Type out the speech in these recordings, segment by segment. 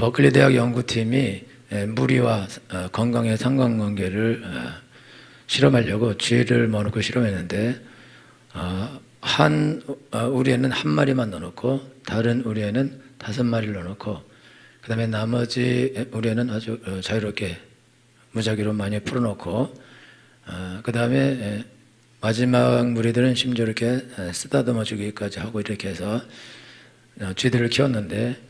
버클리 대학 연구팀이 무리와 건강의 상관관계를 실험하려고 쥐를 넣어놓고 실험했는데 한 우리에는 한 마리만 넣어놓고 다른 우리에는 5마리를 넣어놓고 그 다음에 나머지 우리에는 아주 자유롭게 무작위로 많이 풀어놓고 그 다음에 마지막 무리들은 심지어 이렇게 쓰다듬어 주기까지 하고 이렇게 해서 쥐들을 키웠는데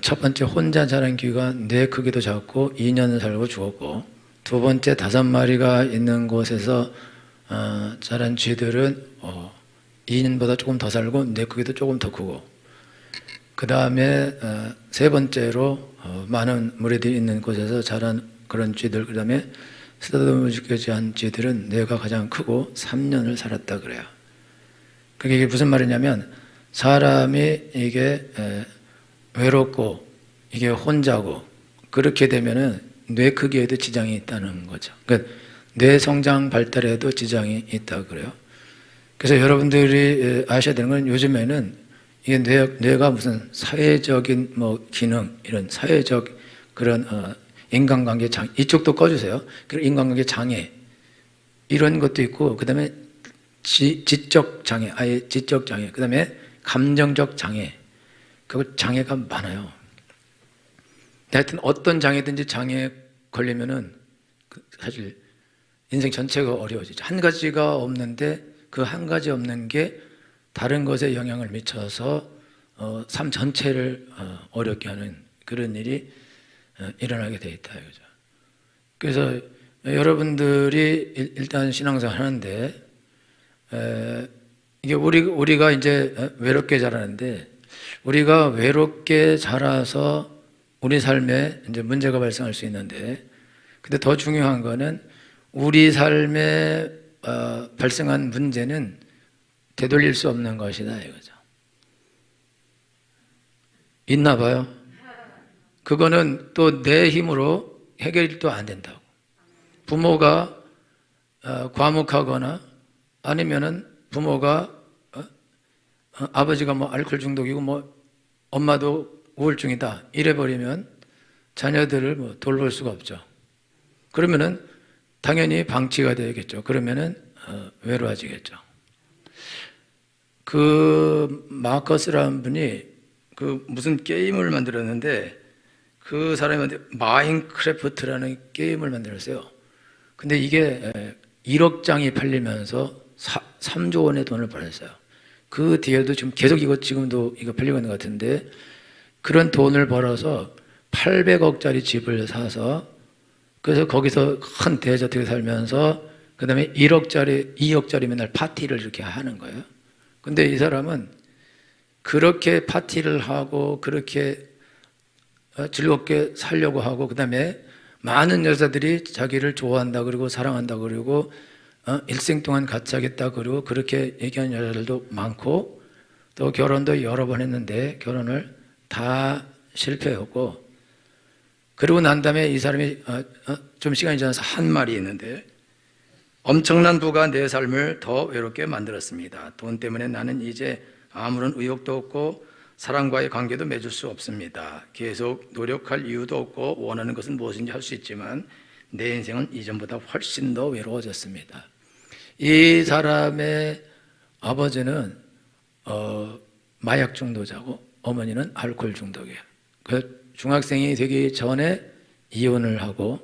첫 번째 혼자 자란 쥐가 뇌 크기도 작고 2년 살고 죽었고, 두 번째 5마리가 있는 곳에서 자란 쥐들은 2년보다 조금 더 살고 뇌 크기도 조금 더 크고, 그 다음에 세 번째로 많은 무리들이 있는 곳에서 자란 그런 쥐들, 그 다음에 쓰다듬어 주기까지 한 쥐들은 뇌가 가장 크고 3년을 살았다 그래요. 그게 이게 무슨 말이냐면, 사람이 이게 외롭고 이게 혼자고 그렇게 되면은 뇌 크기에도 지장이 있다는 거죠. 그러니까 뇌 성장 발달에도 지장이 있다고 그래요. 그래서 여러분들이 아셔야 되는 건, 요즘에는 이게 뇌가 무슨 사회적인 기능, 이런 사회적 그런 인간관계 장애, 이쪽도 꺼주세요. 그리고 인간관계 장애 이런 것도 있고, 그 다음에 지적 장애, 아예 지적 장애, 그 다음에 감정적 장애, 그 장애가 많아요. 하여튼 어떤 장애든지 장애에 걸리면은 사실 인생 전체가 어려워지죠. 한 가지가 없는데 그 한 가지 없는 게 다른 것에 영향을 미쳐서 삶 전체를 어렵게 하는 그런 일이 일어나게 돼 있다 이거죠. 그래서 여러분들이 일단 신앙생활 하는데 이게 우리가 이제 외롭게 자라는데, 우리가 외롭게 자라서 우리 삶에 이제 문제가 발생할 수 있는데, 근데 더 중요한 거는 우리 삶에 발생한 문제는 되돌릴 수 없는 것이다 이거죠. 있나 봐요. 그거는 또 내 힘으로 해결이 또 안 된다고. 부모가 과묵하거나 아니면은 부모가 아버지가 알코올 중독이고 엄마도 우울증이다 이래버리면 자녀들을 돌볼 수가 없죠. 그러면은 당연히 방치가 되겠죠. 그러면은 외로워지겠죠. 그 마커스라는 분이 그 무슨 게임을 만들었는데, 그 사람이 마인크래프트라는 게임을 만들었어요. 근데 이게 1억 장이 팔리면서 3조 원의 돈을 벌었어요. 그 뒤에도 지금 계속 지금도 이거 팔리고 있는 것 같은데, 그런 돈을 벌어서 800억짜리 집을 사서, 그래서 거기서 큰 대저택에 살면서 그 다음에 1억짜리 2억짜리 맨날 파티를 이렇게 하는 거예요. 근데 이 사람은 그렇게 파티를 하고 그렇게 즐겁게 살려고 하고, 그 다음에 많은 여자들이 자기를 좋아한다 그러고 사랑한다 그러고 일생 동안 같이 하겠다 그러고 그렇게 얘기하는 여자들도 많고, 또 결혼도 여러 번 했는데 결혼을 다 실패했고, 그러고 난 다음에 이 사람이 좀 시간이 지나서 한 말이 있는데, 엄청난 부가 내 삶을 더 외롭게 만들었습니다. 돈 때문에 나는 이제 아무런 의욕도 없고 사람과의 관계도 맺을 수 없습니다. 계속 노력할 이유도 없고 원하는 것은 무엇인지 할 수 있지만 내 인생은 이전보다 훨씬 더 외로워졌습니다. 이 사람의 아버지는 마약 중독자고 어머니는 알코올 중독이에요. 그 중학생이 되기 전에 이혼을 하고,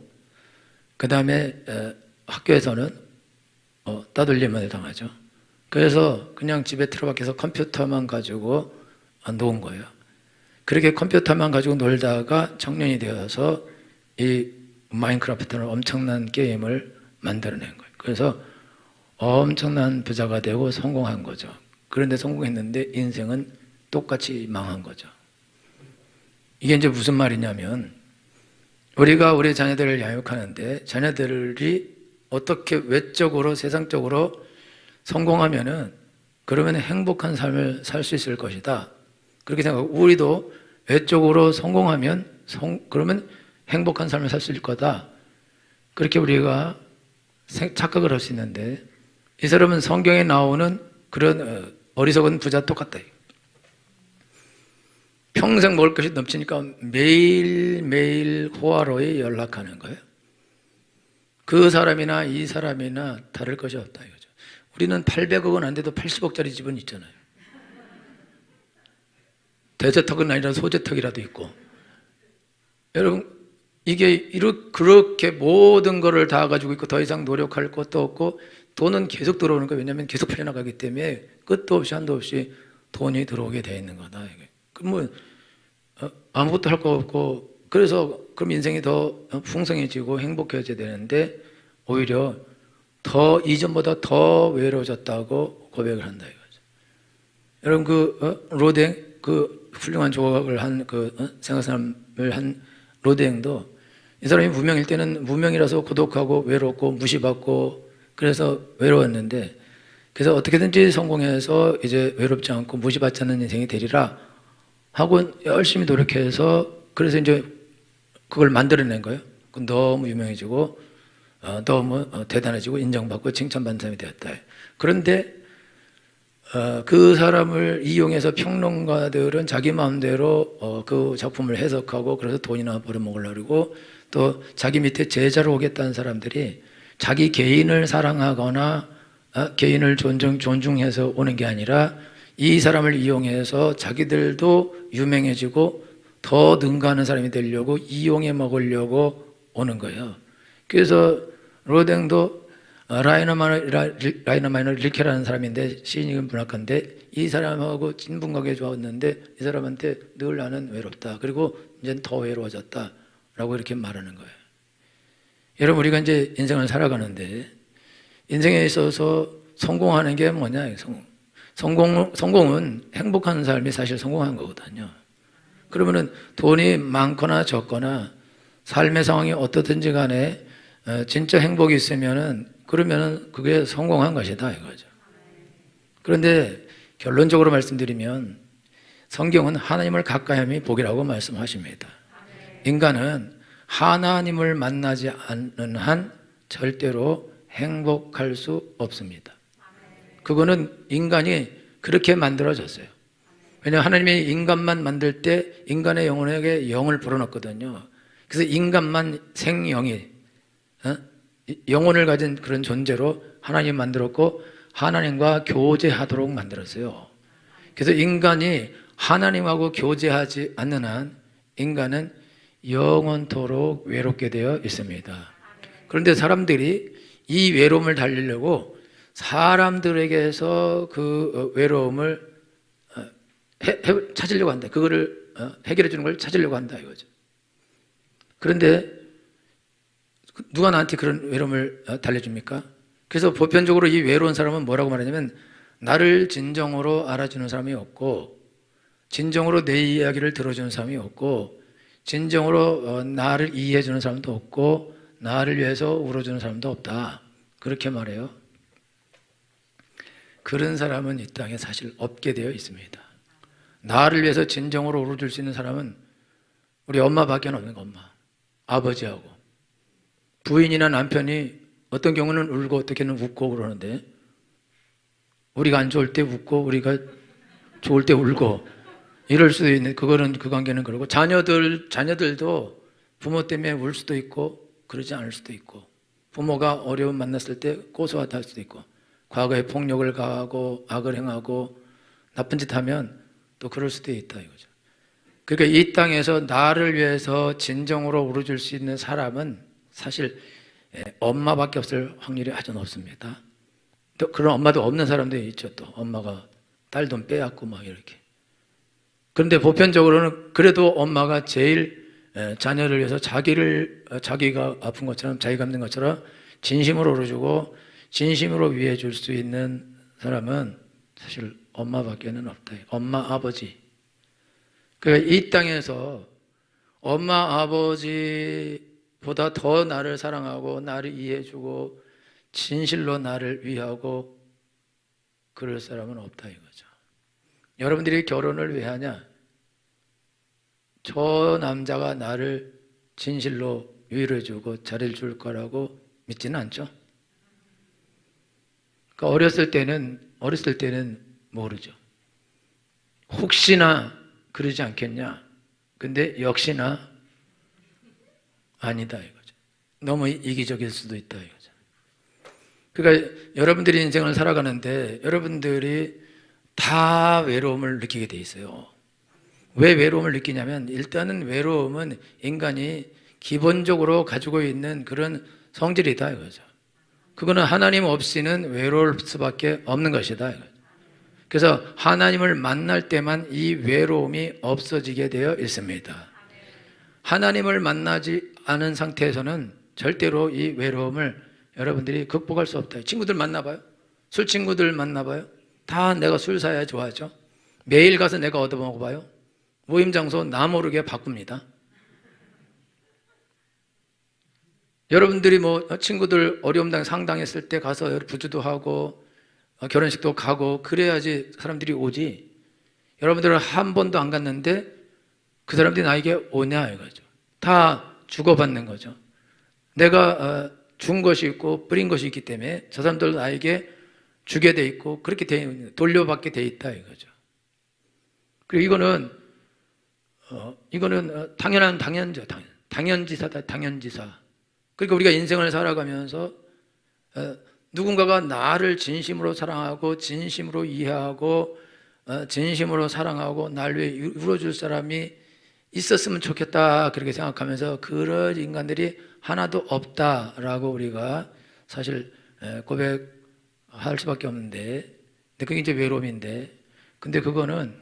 그 다음에 학교에서는 따돌림을 당하죠. 그래서 그냥 집에 틀어박혀서 컴퓨터만 가지고 놓은 거예요. 그렇게 컴퓨터만 가지고 놀다가 청년이 되어서 이 마인크래프트는 엄청난 게임을 만들어낸 거예요. 그래서 엄청난 부자가 되고 성공한 거죠. 그런데 성공했는데 인생은 똑같이 망한 거죠. 이게 이제 무슨 말이냐면, 우리가 우리 자녀들을 양육하는데 자녀들이 어떻게 외적으로 세상적으로 성공하면은 그러면 행복한 삶을 살 수 있을 것이다 그렇게 생각하고, 우리도 외적으로 성공하면 그러면 행복한 삶을 살 수 있을 거다 그렇게 우리가 착각을 할 수 있는데, 이 사람은 성경에 나오는 그런 어리석은 부자 똑같다. 평생 먹을 것이 넘치니까 매일매일 호화로에 연락하는 거예요. 그 사람이나 이 사람이나 다를 것이 없다 이거죠. 우리는 800억은 안 돼도 80억짜리 집은 있잖아요. 대저택은 아니라 소저택이라도 있고. 여러분, 이게 그렇게 모든 것을 다 가지고 있고 더 이상 노력할 것도 없고 돈은 계속 들어오는 거예요. 왜냐하면 계속 팔려나가기 때문에 끝도 없이 한도 없이 돈이 들어오게 돼 있는 거다. 그러면 아무것도 할 거 없고, 그래서 그럼 인생이 더 풍성해지고 행복해져야 되는데 오히려 더 이전보다 더 외로워졌다고 고백을 한다 이거죠. 여러분 로댕 훌륭한 조각을 한 생각사람을 한 로댕도 이 사람이 무명일 때는 무명이라서 고독하고 외롭고 무시받고 그래서 외로웠는데, 그래서 어떻게든지 성공해서 이제 외롭지 않고 무시받지 않는 인생이 되리라 하고 열심히 노력해서 그래서 이제 그걸 만들어낸 거예요. 너무 유명해지고 너무 대단해지고 인정받고 칭찬받는 사람이 되었다. 그런데 그 사람을 이용해서 평론가들은 자기 마음대로 그 작품을 해석하고 그래서 돈이나 벌어먹으려고, 또 자기 밑에 제자로 오겠다는 사람들이 자기 개인을 사랑하거나 개인을 존중해서 오는 게 아니라 이 사람을 이용해서 자기들도 유명해지고 더 능가하는 사람이 되려고 이용해 먹으려고 오는 거예요. 그래서 로댕도 라이너 마이너 릴케라는 사람인데 시인이건 문학가인데 이 사람하고 진분하게 좋았는데 이 사람한테 늘 나는 외롭다. 그리고 이제 더 외로워졌다. 라고 이렇게 말하는 거예요. 여러분, 우리가 이제 인생을 살아가는데 인생에 있어서 성공하는 게 뭐냐? 성공은 행복한 삶이 사실 성공한 거거든요. 그러면은 돈이 많거나 적거나 삶의 상황이 어떻든지 간에 진짜 행복이 있으면은 그러면은 그게 성공한 것이다 이거죠. 그런데 결론적으로 말씀드리면 성경은 하나님을 가까이 함이 복이라고 말씀하십니다. 인간은 하나님을 만나지 않는 한 절대로 행복할 수 없습니다. 그거는 인간이 그렇게 만들어졌어요. 왜냐하면 하나님이 인간만 만들 때 인간의 영혼에게 영을 불어넣었거든요. 그래서 인간만 생영이 영혼을 가진 그런 존재로 하나님 만들었고 하나님과 교제하도록 만들었어요. 그래서 인간이 하나님하고 교제하지 않는 한 인간은 영원토록 외롭게 되어 있습니다. 그런데 사람들이 이 외로움을 달리려고 사람들에게서 그 외로움을 찾으려고 한다. 그거를 해결해 주는 걸 찾으려고 한다 이거죠. 그런데 누가 나한테 그런 외로움을 달래줍니까? 그래서 보편적으로 이 외로운 사람은 뭐라고 말하냐면 나를 진정으로 알아주는 사람이 없고 진정으로 내 이야기를 들어주는 사람이 없고 진정으로 나를 이해해주는 사람도 없고 나를 위해서 울어주는 사람도 없다. 그렇게 말해요. 그런 사람은 이 땅에 사실 없게 되어 있습니다. 나를 위해서 진정으로 울어줄 수 있는 사람은 우리 엄마밖에 없는 거. 엄마, 아버지하고 부인이나 남편이 어떤 경우는 울고 어떻게는 웃고 그러는데 우리가 안 좋을 때 웃고 우리가 좋을 때 울고 이럴 수도 있는, 그거는 그 관계는 그러고 자녀들도 부모 때문에 울 수도 있고 그러지 않을 수도 있고 부모가 어려움 만났을 때 고소하다 할 수도 있고 과거에 폭력을 가하고 악을 행하고 나쁜 짓 하면 또 그럴 수도 있다 이거죠. 그러니까 이 땅에서 나를 위해서 진정으로 울어줄 수 있는 사람은 사실 엄마밖에 없을 확률이 아주 높습니다. 또 그런 엄마도 없는 사람도 있죠. 또 엄마가 딸 돈 빼앗고 막 이렇게. 그런데 보편적으로는 그래도 엄마가 제일 자녀를 위해서 자기가 아픈 것처럼 자기가 힘든 것처럼 진심으로 울어주고 진심으로 위해 줄 수 있는 사람은 사실 엄마밖에는 없다. 엄마, 아버지. 그러니까 이 땅에서 엄마, 아버지보다 더 나를 사랑하고 나를 이해해주고 진실로 나를 위하고 그럴 사람은 없다 이거죠. 여러분들이 결혼을 왜 하냐? 저 남자가 나를 진실로 위로해주고 잘해줄 거라고 믿지는 않죠. 그러니까 어렸을 때는 모르죠. 혹시나 그러지 않겠냐? 근데 역시나 아니다 이거죠. 너무 이기적일 수도 있다 이거죠. 그러니까 여러분들이 인생을 살아가는데 여러분들이 다 외로움을 느끼게 돼 있어요. 왜 외로움을 느끼냐면 일단은 외로움은 인간이 기본적으로 가지고 있는 그런 성질이다 이거죠. 그거는 하나님 없이는 외로울 수밖에 없는 것이다 이거죠. 그래서 하나님을 만날 때만 이 외로움이 없어지게 되어 있습니다. 하나님을 만나지 않은 상태에서는 절대로 이 외로움을 여러분들이 극복할 수 없다. 친구들 만나봐요. 술 친구들 만나봐요. 다 내가 술 사야 좋아하죠. 매일 가서 내가 얻어먹어봐요. 모임 장소 나 모르게 바꿉니다. 여러분들이 뭐 친구들 어려움 상당했을 때 가서 부주도 하고 결혼식도 가고 그래야지 사람들이 오지. 여러분들은 한 번도 안 갔는데 그 사람들이 나에게 오냐 이거죠. 다 주고받는 거죠. 내가 준 것이 있고 뿌린 것이 있기 때문에 저 사람들 나에게 주게 돼 있고 그렇게 돌려받게 돼 있다 이거죠. 그리고 이거는 당연지사다. 당연지사. 그러니까 우리가 인생을 살아가면서 누군가가 나를 진심으로 사랑하고 진심으로 이해하고 진심으로 사랑하고 날 위해 울어줄 사람이 있었으면 좋겠다 그렇게 생각하면서 그런 인간들이 하나도 없다라고 우리가 사실 고백할 수밖에 없는데, 근데 그게 이제 외로움인데, 근데 그거는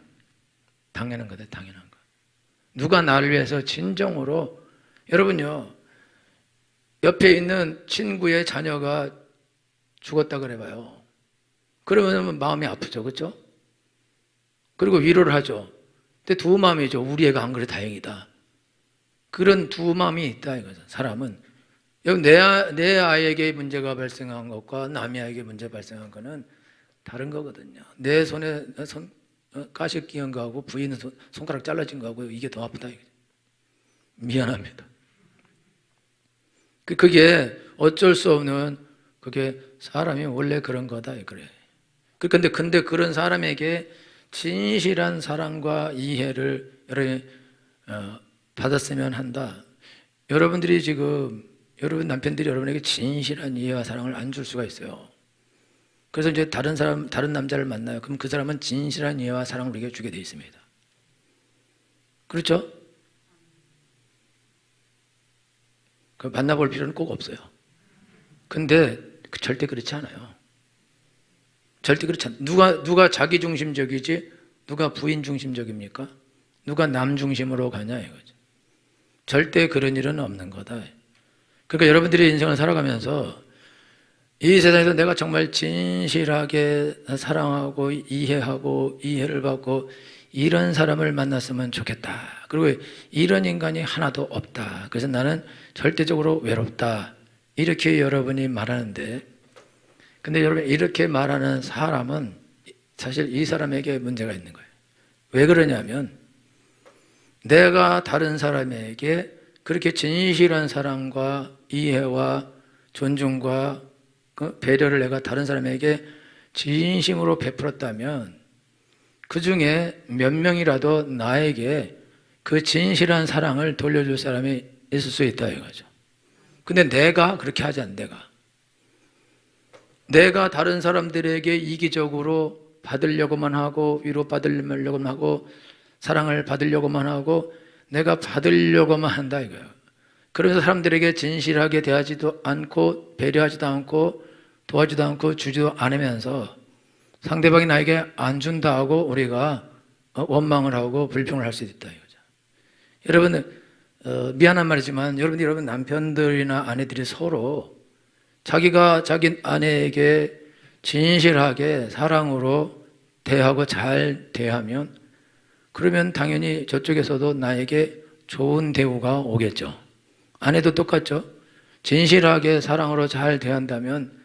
당연한 거다. 당연한 거. 누가 나를 위해서 진정으로, 여러분요, 옆에 있는 친구의 자녀가 죽었다 그래봐요. 그러면 마음이 아프죠, 그렇죠? 그리고 위로를 하죠. 근데 두 마음이죠. 우리 애가 안 그래 다행이다. 그런 두 마음이 있다 이거죠. 사람은 여기 내 아이에게 문제가 발생한 것과 남의 아이에게 문제 발생한 거는 다른 거거든요. 내 손에 가시 끼은 거하고 부인 손가락 잘라진 거하고 이게 더 아프다 이거죠. 미안합니다. 그게 어쩔 수 없는, 그게 사람이 원래 그런 거다 그래. 근데 그런 사람에게 진실한 사랑과 이해를 여러분이 받았으면 한다. 여러분들이 지금 여러분 남편들이 여러분에게 진실한 이해와 사랑을 안 줄 수가 있어요. 그래서 이제 다른 남자를 만나요. 그럼 그 사람은 진실한 이해와 사랑을 우리에게 주게 돼 있습니다. 그렇죠? 그 만나볼 필요는 꼭 없어요. 근데 절대 그렇지 않아요. 절대 그렇지 않아요. 누가 자기 중심적이지 누가 부인 중심적입니까? 누가 남 중심으로 가냐 이거죠. 절대 그런 일은 없는 거다. 그러니까 여러분들이 인생을 살아가면서 이 세상에서 내가 정말 진실하게 사랑하고 이해하고 이해를 받고 이런 사람을 만났으면 좋겠다. 그리고 이런 인간이 하나도 없다. 그래서 나는 절대적으로 외롭다. 이렇게 여러분이 말하는데, 근데 여러분 이렇게 말하는 사람은 사실 이 사람에게 문제가 있는 거예요. 왜 그러냐면 내가 다른 사람에게 그렇게 진실한 사랑과 이해와 존중과 배려를 내가 다른 사람에게 진심으로 베풀었다면 그 중에 몇 명이라도 나에게 그 진실한 사랑을 돌려줄 사람이 있을 수 있다 이거죠. 근데 내가 그렇게 하지 않아. 내가 다른 사람들에게 이기적으로 받으려고만 하고 위로받으려고만 하고 사랑을 받으려고만 하고 내가 받으려고만 한다 이거예요. 그러면서 사람들에게 진실하게 대하지도 않고 배려하지도 않고 도와주지도 않고 주지도 않으면서 상대방이 나에게 안 준다 하고 우리가 원망을 하고 불평을 할 수 있다 이거죠. 여러분 미안한 말이지만 여러분 남편들이나 아내들이 서로 자기가 자기 아내에게 진실하게 사랑으로 대하고 잘 대하면 그러면 당연히 저쪽에서도 나에게 좋은 대우가 오겠죠. 아내도 똑같죠. 진실하게 사랑으로 잘 대한다면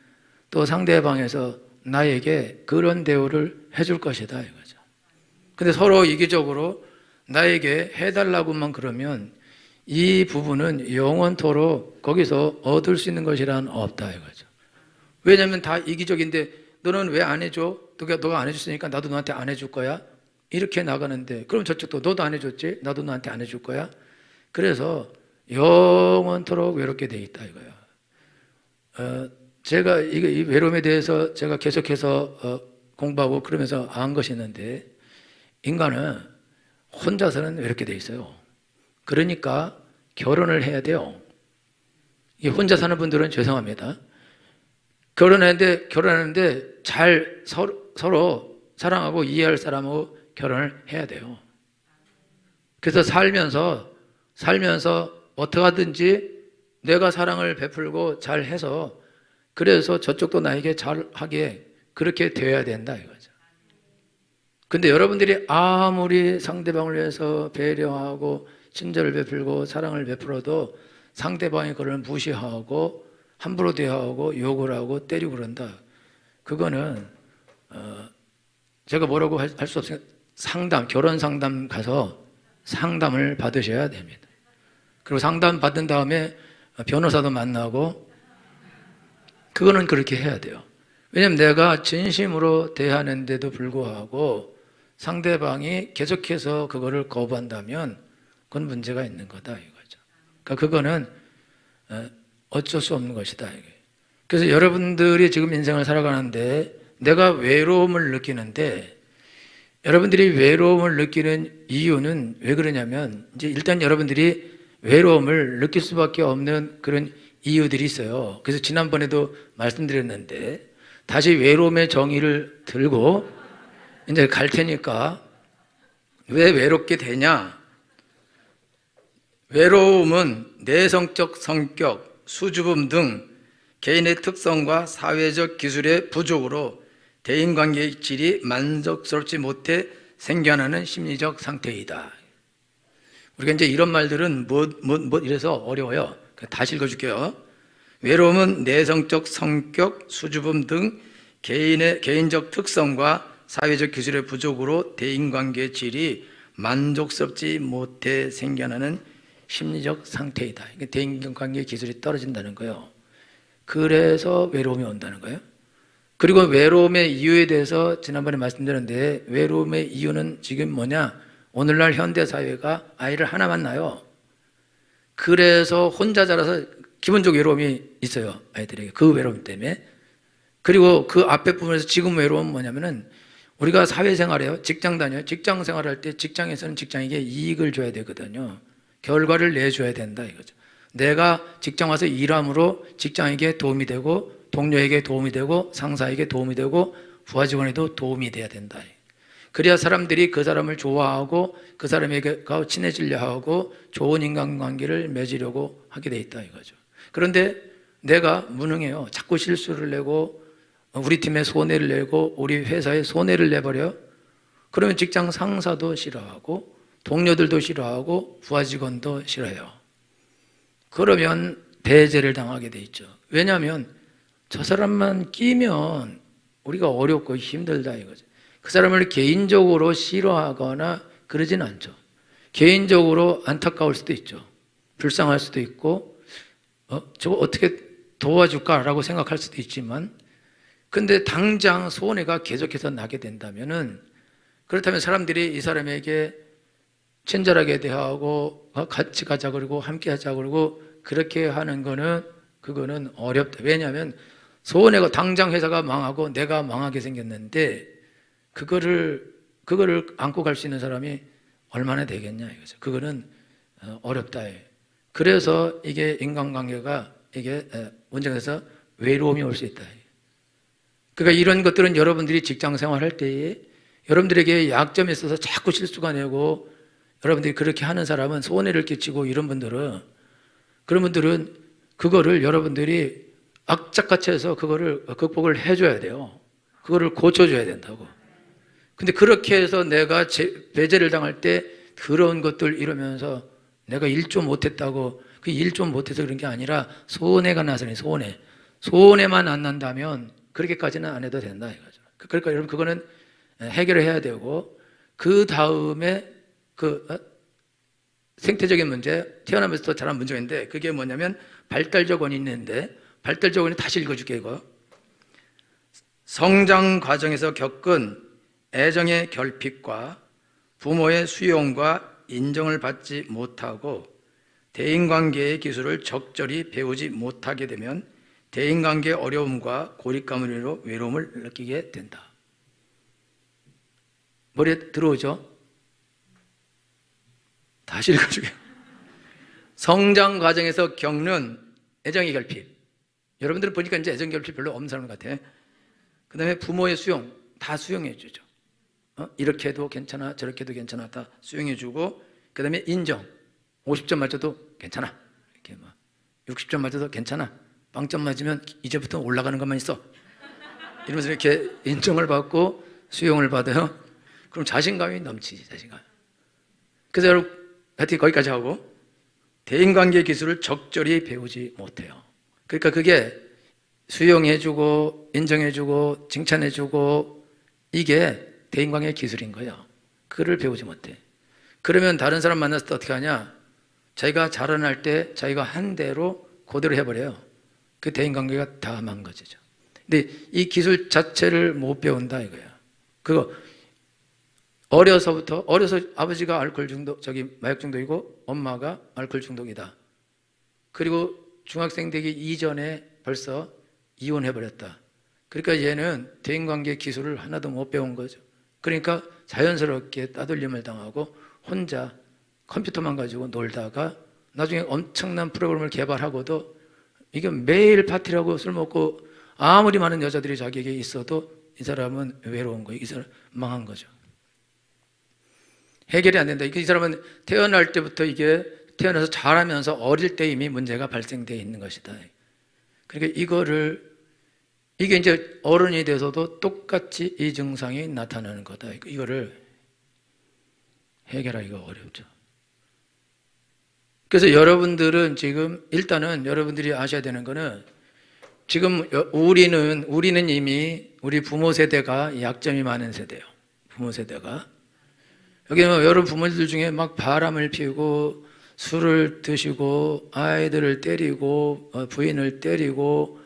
또 상대방에서 나에게 그런 대우를 해줄 것이다 이거죠. 근데 서로 이기적으로 나에게 해달라고만 그러면 이 부분은 영원토록 거기서 얻을 수 있는 것이란 없다 이거죠. 왜냐하면 다 이기적인데 너는 왜 안 해줘? 너가 안 해줬으니까 나도 너한테 안 해줄 거야. 이렇게 나가는데, 그럼 저쪽도 너도 안 해줬지? 나도 너한테 안 해줄 거야? 그래서 영원토록 외롭게 돼 있다 이거야. 제가 이 외로움에 대해서 제가 계속해서 공부하고 그러면서 안 것이 있는데, 인간은 혼자서는 외롭게 돼 있어요. 그러니까 결혼을 해야 돼요. 이 혼자 사는 분들은 죄송합니다. 결혼하는데 잘 서로 사랑하고 이해할 사람하고 결혼을 해야 돼요. 그래서 살면서 어떻게 하든지 내가 사랑을 베풀고 잘 해서, 그래서 저쪽도 나에게 잘하게 그렇게 되어야 된다 이거죠. 근데 여러분들이 아무리 상대방을 위해서 배려하고 친절을 베풀고 사랑을 베풀어도 상대방이 그걸 무시하고 함부로 대하고 욕을 하고 때리고 그런다. 그거는 제가 뭐라고 할 수 없으니까 결혼 상담 가서 상담을 받으셔야 됩니다. 그리고 상담 받은 다음에 변호사도 만나고, 그거는 그렇게 해야 돼요. 왜냐하면 내가 진심으로 대하는데도 불구하고 상대방이 계속해서 그거를 거부한다면 그건 문제가 있는 거다 이거죠. 그러니까 그거는 어쩔 수 없는 것이다. 그래서 여러분들이 지금 인생을 살아가는데 내가 외로움을 느끼는데, 여러분들이 외로움을 느끼는 이유는 왜 그러냐면, 이제 일단 여러분들이 외로움을 느낄 수밖에 없는 그런 이유들이 있어요. 그래서 지난번에도 말씀드렸는데 다시 외로움의 정의를 들고 이제 갈 테니까, 왜 외롭게 되냐? 외로움은 내성적 성격, 수줍음 등 개인의 특성과 사회적 기술의 부족으로 대인관계의 질이 만족스럽지 못해 생겨나는 심리적 상태이다. 우리가 이제 이런 말들은 이래서 어려워요. 다시 읽어줄게요. 외로움은 내성적 성격, 수줍음 등 개인적 특성과 사회적 기술의 부족으로 대인관계의 질이 만족스럽지 못해 생겨나는 심리적 상태이다. 대인관계 기술이 떨어진다는 거예요. 그래서 외로움이 온다는 거예요. 그리고 외로움의 이유에 대해서 지난번에 말씀드렸는데, 외로움의 이유는 지금 뭐냐? 오늘날 현대사회가 아이를 하나만 낳아요. 그래서 혼자 자라서 기본적 외로움이 있어요, 아이들에게. 그 외로움 때문에. 그리고 그 앞에 부분에서 지금 외로움은 뭐냐면은, 우리가 사회생활해요. 직장 다녀요. 직장 생활할 때 직장에서는 직장에게 이익을 줘야 되거든요. 결과를 내줘야 된다 이거죠. 내가 직장 와서 일함으로 직장에게 도움이 되고, 동료에게 도움이 되고, 상사에게 도움이 되고, 부하 직원에도 도움이 돼야 된다. 그래야 사람들이 그 사람을 좋아하고 그 사람에게 친해지려 하고 좋은 인간관계를 맺으려고 하게 돼 있다 이거죠. 그런데 내가 무능해요. 자꾸 실수를 내고 우리 팀에 손해를 내고 우리 회사에 손해를 내버려. 그러면 직장 상사도 싫어하고 동료들도 싫어하고 부하 직원도 싫어해요. 그러면 배제를 당하게 돼 있죠. 왜냐하면 저 사람만 끼면 우리가 어렵고 힘들다 이거죠. 그 사람을 개인적으로 싫어하거나 그러진 않죠. 개인적으로 안타까울 수도 있죠. 불쌍할 수도 있고 저거 어떻게 도와줄까라고 생각할 수도 있지만, 근데 당장 손해가 계속해서 나게 된다면은, 그렇다면 사람들이 이 사람에게 친절하게 대하고 같이 가자 그러고 함께 하자 그러고 그렇게 하는 거는, 그거는 어렵다. 왜냐하면 손해가, 당장 회사가 망하고 내가 망하게 생겼는데 그거를 안고 갈 수 있는 사람이 얼마나 되겠냐 이거죠. 그거는 어렵다. 그래서 이게 인간관계가 이게 문제가 돼서 외로움이 올 수 있다. 그러니까 이런 것들은 여러분들이 직장 생활할 때에 여러분들에게 약점이 있어서 자꾸 실수가 내고, 여러분들이 그렇게 하는 사람은 손해를 끼치고, 이런 분들은, 그런 분들은 그거를 여러분들이 악착같이 해서 그거를 극복을 해줘야 돼요. 그거를 고쳐줘야 된다고. 근데 그렇게 해서 내가 배제를 당할 때 더러운 것들 이러면서 내가 일 좀 못했다고, 그 일 좀 못해서 그런 게 아니라 손해가 나서니 손해만 안 난다면 그렇게까지는 안 해도 된다 이거죠. 그러니까 여러분 그거는 해결을 해야 되고, 그 다음에 생태적인 문제, 태어나면서 자란 문제가 있는데, 그게 뭐냐면 발달적 원인이 있는데, 발달적 원인 다시 읽어줄게 이거. 성장 과정에서 겪은 애정의 결핍과 부모의 수용과 인정을 받지 못하고 대인관계의 기술을 적절히 배우지 못하게 되면 대인관계의 어려움과 고립감으로 외로움을 느끼게 된다. 머리에 들어오죠? 다시 읽어주게요. 성장 과정에서 겪는 애정의 결핍. 여러분들 보니까 이제 애정 결핍 별로 없는 사람 같아. 그 다음에 부모의 수용, 다 수용해 주죠. 이렇게 해도 괜찮아, 저렇게 해도 괜찮아, 다 수용해 주고, 그 다음에 인정. 50점 맞아도 괜찮아. 이렇게 막 60점 맞아도 괜찮아. 빵점 맞으면 이제부터 올라가는 것만 있어. 이러면서 이렇게 인정을 받고 수용을 받아요. 그럼 자신감이 넘치지, 자신감. 그래서 여러분, 하여튼 거기까지 하고, 대인관계 기술을 적절히 배우지 못해요. 그러니까 그게 수용해주고, 인정해주고, 칭찬해주고, 이게 대인관계 기술인 거예요. 그를 배우지 못해. 그러면 다른 사람 만났을 때 어떻게 하냐? 자기가 자라날 때 자기가 한 대로 그대로 해버려요. 그 대인관계가 다 망가지죠. 근데 이 기술 자체를 못 배운다 이거야. 그거 어려서 아버지가 알코올 중독, 마약 중독이고 엄마가 알코올 중독이다. 그리고 중학생 되기 이전에 벌써 이혼해버렸다. 그러니까 얘는 대인관계 기술을 하나도 못 배운 거죠. 그러니까 자연스럽게 따돌림을 당하고 혼자 컴퓨터만 가지고 놀다가 나중에 엄청난 프로그램을 개발하고도 이게 매일 파티라고 술 먹고 아무리 많은 여자들이 자기에게 있어도 이 사람은 외로운 거예요. 이 사람 망한 거죠. 해결이 안 된다. 이 사람은 태어날 때부터 이게 태어나서 자라면서 어릴 때 이미 문제가 발생되어 있는 것이다. 그러니까 이게 이제 어른이 돼서도 똑같이 이 증상이 나타나는 거다. 이거를 해결하기가 어렵죠. 그래서 여러분들은 지금 일단은 여러분들이 아셔야 되는 거는 지금 우리는 이미 우리 부모 세대가 약점이 많은 세대예요. 부모 세대가. 여기는 여러분 부모들 중에 막 바람을 피우고 술을 드시고 아이들을 때리고 부인을 때리고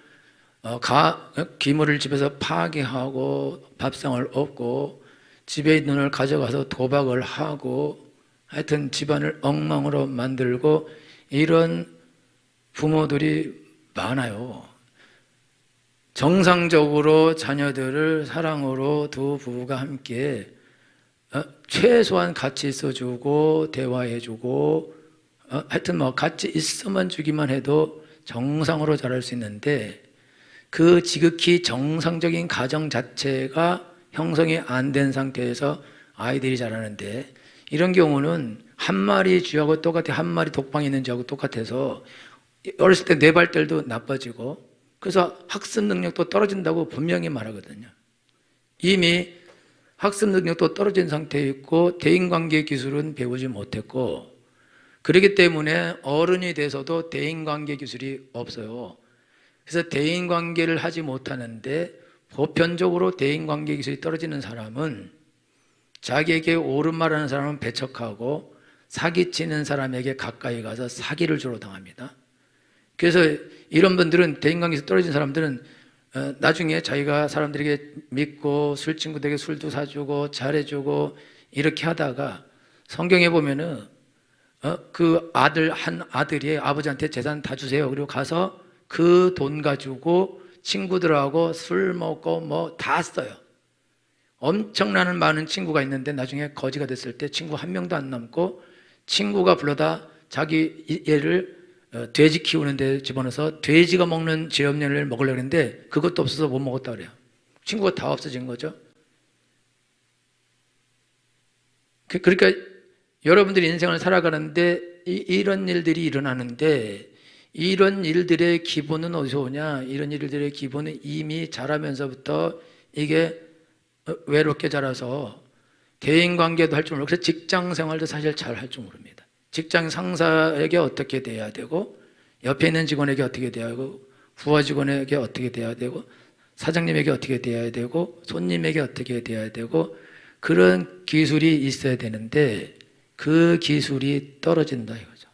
기물을 집에서 파괴하고 밥상을 엎고 집에 있는 걸 가져가서 도박을 하고 하여튼 집안을 엉망으로 만들고 이런 부모들이 많아요. 정상적으로 자녀들을 사랑으로 두 부부가 함께 최소한 같이 있어주고 대화해주고 하여튼 뭐 같이 있어만 주기만 해도 정상으로 자랄 수 있는데 그 지극히 정상적인 가정 자체가 형성이 안 된 상태에서 아이들이 자라는데 이런 경우는 한 마리 쥐하고 똑같아. 한 마리 독방에 있는 쥐하고 똑같아서 어렸을 때 뇌발달도 나빠지고 그래서 학습 능력도 떨어진다고 분명히 말하거든요. 이미 학습 능력도 떨어진 상태에 있고 대인관계 기술은 배우지 못했고 그렇기 때문에 어른이 돼서도 대인관계 기술이 없어요. 그래서 대인관계를 하지 못하는데 보편적으로 대인관계 기술이 떨어지는 사람은 자기에게 옳은 말하는 사람은 배척하고 사기치는 사람에게 가까이 가서 사기를 주로 당합니다. 그래서 이런 분들은 대인관계에서 떨어진 사람들은 나중에 자기가 사람들에게 믿고 술 친구들에게 술도 사주고 잘해주고 이렇게 하다가 성경에 보면은 그 한 아들이 아버지한테 재산 다 주세요. 그리고 가서 그 돈 가지고 친구들하고 술 먹고 뭐 다 써요. 엄청나는 많은 친구가 있는데 나중에 거지가 됐을 때 친구 한 명도 안 남고 친구가 불러다 자기 얘를 돼지 키우는 데 집어넣어서 돼지가 먹는 제염면을 먹으려고 했는데 그것도 없어서 못 먹었다 그래요. 친구가 다 없어진 거죠. 그러니까 여러분들이 인생을 살아가는데 이런 일들이 일어나는데 이런 일들의 기본은 어디서 오냐? 이런 일들의 기본은 이미 자라면서부터 이게 외롭게 자라서 대인관계도 할 줄 모르고 그래서 직장생활도 사실 잘 할 줄 모릅니다. 직장 상사에게 어떻게 돼야 되고 옆에 있는 직원에게 어떻게 돼야 하고 부하 직원에게 어떻게 돼야 되고 사장님에게 어떻게 돼야 되고 손님에게 어떻게 돼야 되고 그런 기술이 있어야 되는데 그 기술이 떨어진다 이거죠.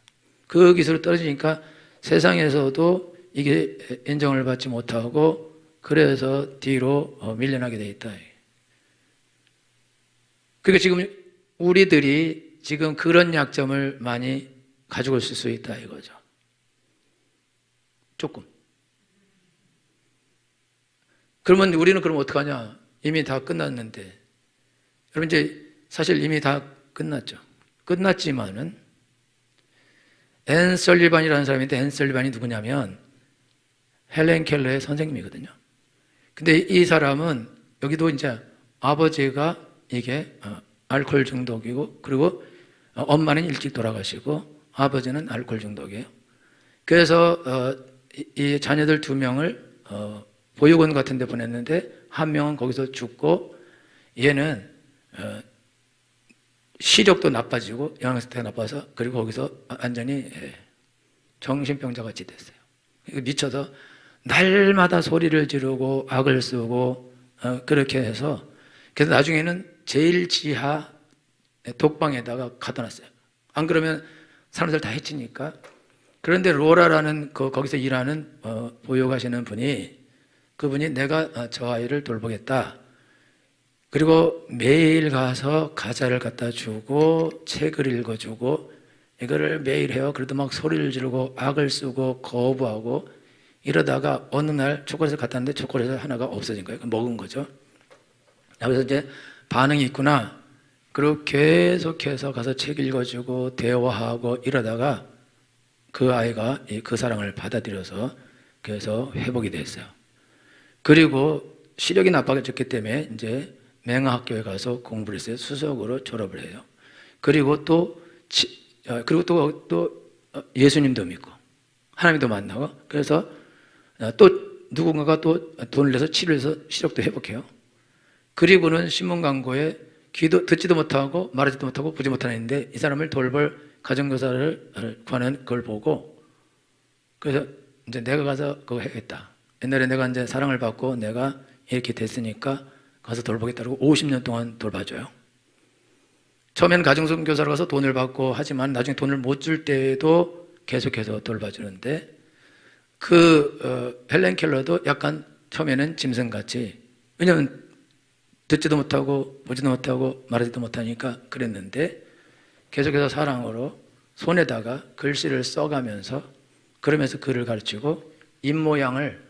그 기술이 떨어지니까 세상에서도 이게 인정을 받지 못하고 그래서 뒤로 밀려나게 돼 있다. 그러니까 지금 우리들이 지금 그런 약점을 많이 가지고 있을 수 있다 이거죠. 조금. 그러면 우리는 그럼 어떡하냐? 이미 다 끝났는데. 여러분 이제 사실 이미 다 끝났죠. 끝났지만은 앤 설리반이라는 사람인데, 앤 설리반이 누구냐면 헬렌 켈러의 선생님이거든요. 근데 이 사람은 여기도 이제 아버지가 이게 알코올 중독이고, 그리고 엄마는 일찍 돌아가시고 아버지는 알코올 중독이에요. 그래서 이 자녀들 2명을 보육원 같은 데 보냈는데 한 명은 거기서 죽고, 얘는 시력도 나빠지고 영양 상태가 나빠서, 그리고 거기서 완전히 정신병자 같이 됐어요. 미쳐서 날마다 소리를 지르고 악을 쓰고 그렇게 해서, 그래서 나중에는 제일 지하 독방에다가 가둬 놨어요. 안 그러면 사람들 다 해치니까. 그런데 로라라는 거기서 일하는 보육하시는 분이, 그분이 내가 저 아이를 돌보겠다, 그리고 매일 가서 과자를 갖다 주고 책을 읽어주고 이거를 매일 해요. 그래도 막 소리를 지르고 악을 쓰고 거부하고 이러다가 어느 날 초콜릿을 갖다 놨는데 초콜릿 하나가 없어진 거예요. 먹은 거죠. 그래서 이제 반응이 있구나. 그리고 계속해서 가서 책 읽어주고 대화하고 이러다가 그 아이가 그 사랑을 받아들여서 그래서 회복이 됐어요. 그리고 시력이 나빠졌기 때문에 이제 맹아학교에 가서 공부를 했어요. 수석으로 졸업을 해요. 그리고 또 예수님도 믿고 하나님도 만나고, 그래서 또 누군가가 또 돈을 내서 치료해서 시력도 회복해요. 그리고는 신문 광고에 듣지도 못하고 말하지도 못하고 보지 못하는 애인데 이 사람을 돌볼 가정교사를 구하는 걸 보고, 그래서 이제 내가 가서 그거 해야겠다. 옛날에 내가 이제 사랑을 받고 내가 이렇게 됐으니까 가서 돌보겠다고 50년 동안 돌봐줘요. 처음에는 가정교사로 가서 돈을 받고 하지만 나중에 돈을 못 줄 때에도 계속해서 돌봐주는데, 헬렌 켈러도 약간 처음에는 짐승같이, 왜냐하면 듣지도 못하고 보지도 못하고 말하지도 못하니까 그랬는데, 계속해서 사랑으로 손에다가 글씨를 써가면서, 그러면서 글을 가르치고 입모양을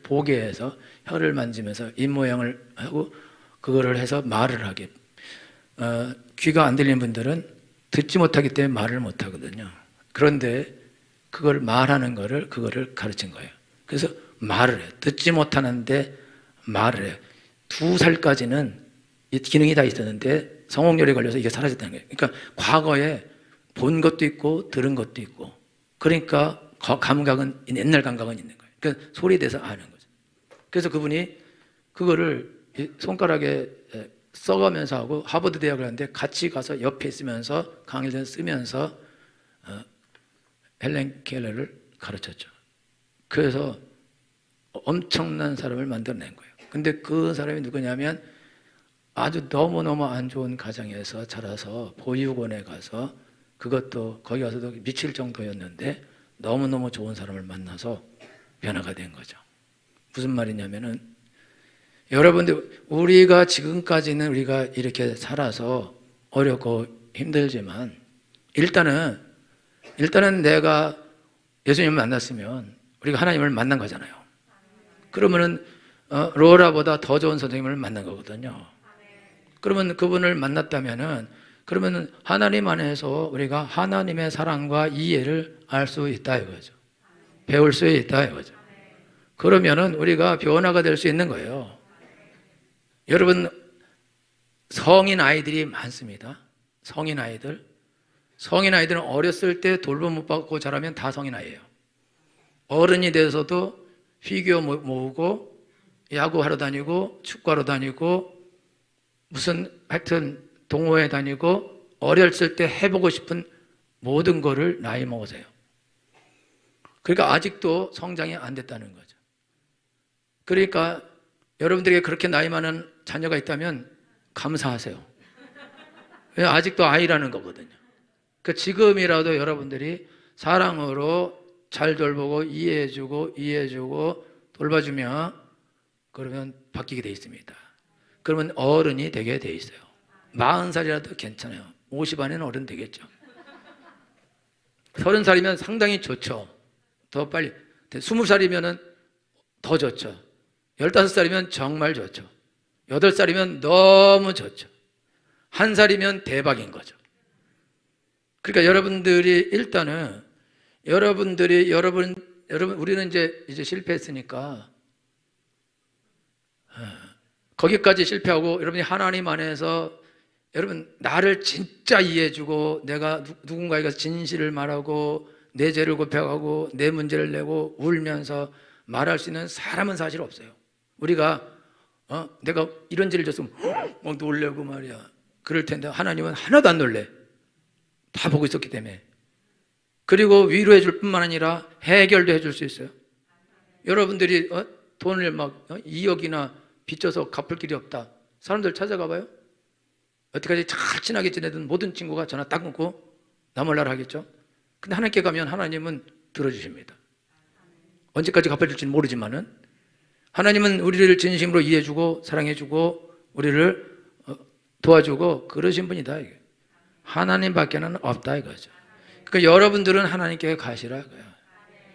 보게 해서 혀를 만지면서 입모양을 하고 그거를 해서 말을 하게. 귀가 안 들리는 분들은 듣지 못하기 때문에 말을 못 하거든요. 그런데 그걸 말하는 그거를 가르친 거예요. 그래서 말을 해요. 듣지 못하는데 말을 해요. 2살까지는 이 기능이 다 있었는데 성홍열에 걸려서 이게 사라졌다는 거예요. 그러니까 과거에 본 것도 있고 들은 것도 있고, 그러니까 감각은, 옛날 감각은 있는 거예요. 그러니까 소리에 대해서 아는 거죠. 그래서 그분이 그거를 손가락에 써가면서 하고 하버드 대학을 하는데 같이 가서 옆에 있으면서 강의를 쓰면서 헬렌 켈러를 가르쳤죠. 그래서 엄청난 사람을 만들어낸 거예요. 근데 그 사람이 누구냐면 아주 너무너무 안 좋은 가정에서 자라서 보육원에 가서, 그것도 거기 가서도 미칠 정도였는데 너무너무 좋은 사람을 만나서 변화가 된 거죠. 무슨 말이냐면은, 여러분들, 우리가 지금까지는 우리가 이렇게 살아서 어렵고 힘들지만 일단은 내가 예수님을 만났으면 우리가 하나님을 만난 거잖아요. 그러면은 로라보다 더 좋은 선생님을 만난 거거든요. 그러면 그분을 만났다면은, 그러면은 하나님 안에서 우리가 하나님의 사랑과 이해를 알 수 있다 이거죠. 배울 수 있다 이거죠. 그러면은 우리가 변화가 될 수 있는 거예요. 여러분, 성인 아이들이 많습니다. 성인 아이들은 어렸을 때 돌봄 못 받고 자라면 다 성인 아이예요. 어른이 돼서도 피규어 모으고 야구하러 다니고 축구하러 다니고 무슨 하여튼 동호회 다니고 어렸을 때 해보고 싶은 모든 거를 나이 먹어서요. 그러니까 아직도 성장이 안 됐다는 거죠. 그러니까 여러분들에게 그렇게 나이 많은 자녀가 있다면 감사하세요. 왜? 아직도 아이라는 거거든요. 그 지금이라도 여러분들이 사랑으로 잘 돌보고 이해해주고 돌봐주면, 그러면 바뀌게 돼 있습니다. 그러면 어른이 되게 돼 있어요. 40살이라도 괜찮아요. 50 안에는 어른 되겠죠. 30살이면 상당히 좋죠. 더 빨리. 20살이면 더 좋죠. 15살이면 정말 좋죠. 8살이면 너무 좋죠. 1살이면 대박인 거죠. 그러니까 여러분들이 일단은 여러분 우리는 이제 실패했으니까 거기까지 실패하고 여러분이 하나님 안에서 여러분 나를 진짜 이해해주고 내가 누군가에게 진실을 말하고 내 죄를 고백하고 내 문제를 내고 울면서 말할 수 있는 사람은 사실 없어요. 우리가 내가 이런 죄를 졌으면 막 놀래고 말이야. 그럴 텐데 하나님은 하나도 안 놀래. 다 보고 있었기 때문에. 그리고 위로해 줄 뿐만 아니라 해결도 해줄 수 있어요. 여러분들이 돈을 막 2억이나 빚져서 갚을 길이 없다. 사람들 찾아가 봐요. 여태까지 잘 친하게 지내던 모든 친구가 전화 딱 끊고 나 몰라라 하겠죠. 근데 하나님께 가면 하나님은 들어주십니다. 언제까지 갚아줄지는 모르지만은 하나님은 우리를 진심으로 이해해주고 사랑해주고 우리를 도와주고 그러신 분이다. 이게. 하나님밖에는 없다 이거죠. 그러니까 여러분들은 하나님께 가시라 이거예요.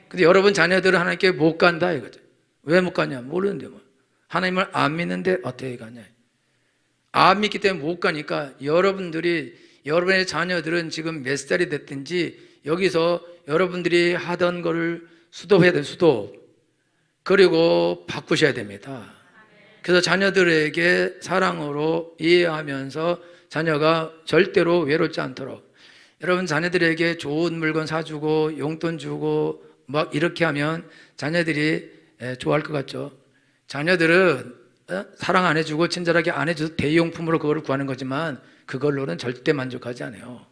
근데 여러분 자녀들은 하나님께 못 간다 이거죠. 왜 못 가냐? 모르는데 뭐. 하나님을 안 믿는데 어떻게 가냐? 안 믿기 때문에 못 가니까 여러분의 자녀들은 지금 몇 살이 됐든지 여기서 여러분들이 하던 거를 수도해야 돼요. 수도. 그리고 바꾸셔야 됩니다. 그래서 자녀들에게 사랑으로 이해하면서 자녀가 절대로 외롭지 않도록 여러분 자녀들에게 좋은 물건 사주고 용돈 주고 막 이렇게 하면 자녀들이 좋아할 것 같죠. 자녀들은 사랑 안 해주고 친절하게 안 해줘도 대용품으로 그거를 구하는 거지만 그걸로는 절대 만족하지 않아요.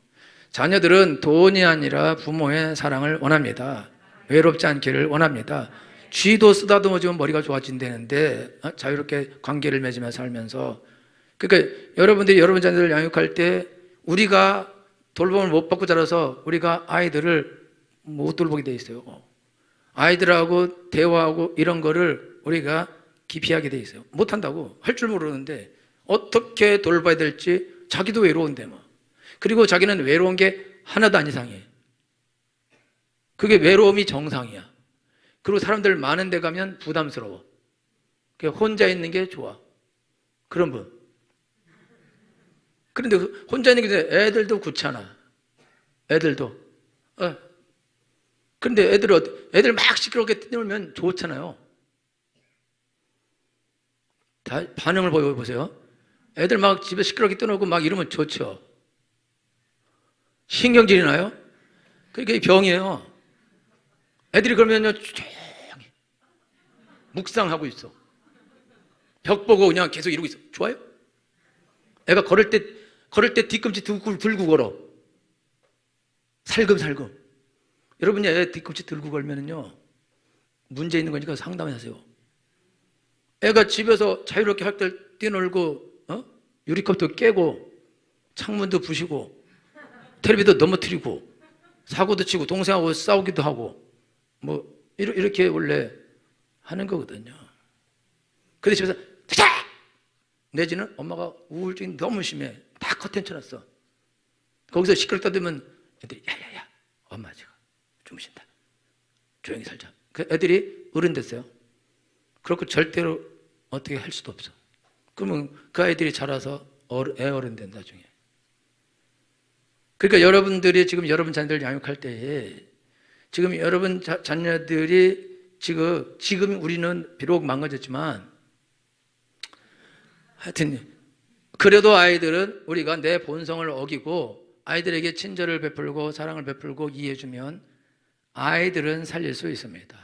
자녀들은 돈이 아니라 부모의 사랑을 원합니다. 외롭지 않기를 원합니다. 쥐도 쓰다듬어주면 머리가 좋아진다는데 자유롭게 관계를 맺으면서 살면서 그러니까 여러분들이 여러분 자녀들을 양육할 때 우리가 돌봄을 못 받고 자라서 우리가 아이들을 못 돌보게 돼 있어요. 아이들하고 대화하고 이런 거를 우리가 기피하게 돼 있어요. 못한다고 할 줄 모르는데 어떻게 돌봐야 될지 자기도 외로운데 뭐. 그리고 자기는 외로운 게 하나도 안 이상해. 그게 외로움이 정상이야. 그리고 사람들 많은 데 가면 부담스러워. 그러니까 혼자 있는 게 좋아. 그런 분. 그런데 혼자 있는 게 애들도 귀찮아. 애들도. 그런데 애들 막 시끄럽게 뛰놀면 좋잖아요. 다 반응을 보여보세요. 애들 막 집에 시끄럽게 뛰놀고 막 이러면 좋죠. 신경질이 나요? 그게 병이에요. 애들이 그러면요 조용히 묵상하고 있어. 벽 보고 그냥 계속 이러고 있어. 좋아요? 애가 걸을 때 뒤꿈치 들고 걸어. 살금살금. 여러분이 애 뒤꿈치 들고 걸면은요 문제 있는 거니까 상담하세요. 애가 집에서 자유롭게 할 때 뛰놀고 유리컵도 깨고 창문도 부시고 텔레비도 넘어뜨리고 사고도 치고 동생하고 싸우기도 하고 뭐 이렇게 원래 하는 거거든요. 근데 집에서 자! 내지는 엄마가 우울증이 너무 심해. 다 커튼 쳐놨어. 거기서 시끄럽다 되면 애들이 야야야 엄마 지금 주무신다. 조용히 살자. 그 애들이 어른 됐어요. 그렇고 절대로 어떻게 할 수도 없어. 그러면 그 아이들이 자라서 어른 된다 나중에. 그러니까 여러분들이 지금 여러분 자녀들 양육할 때에 지금 여러분 자녀들이 지금 우리는 비록 망가졌지만 하여튼 그래도 아이들은 우리가 내 본성을 어기고 아이들에게 친절을 베풀고 사랑을 베풀고 이해해주면 아이들은 살릴 수 있습니다.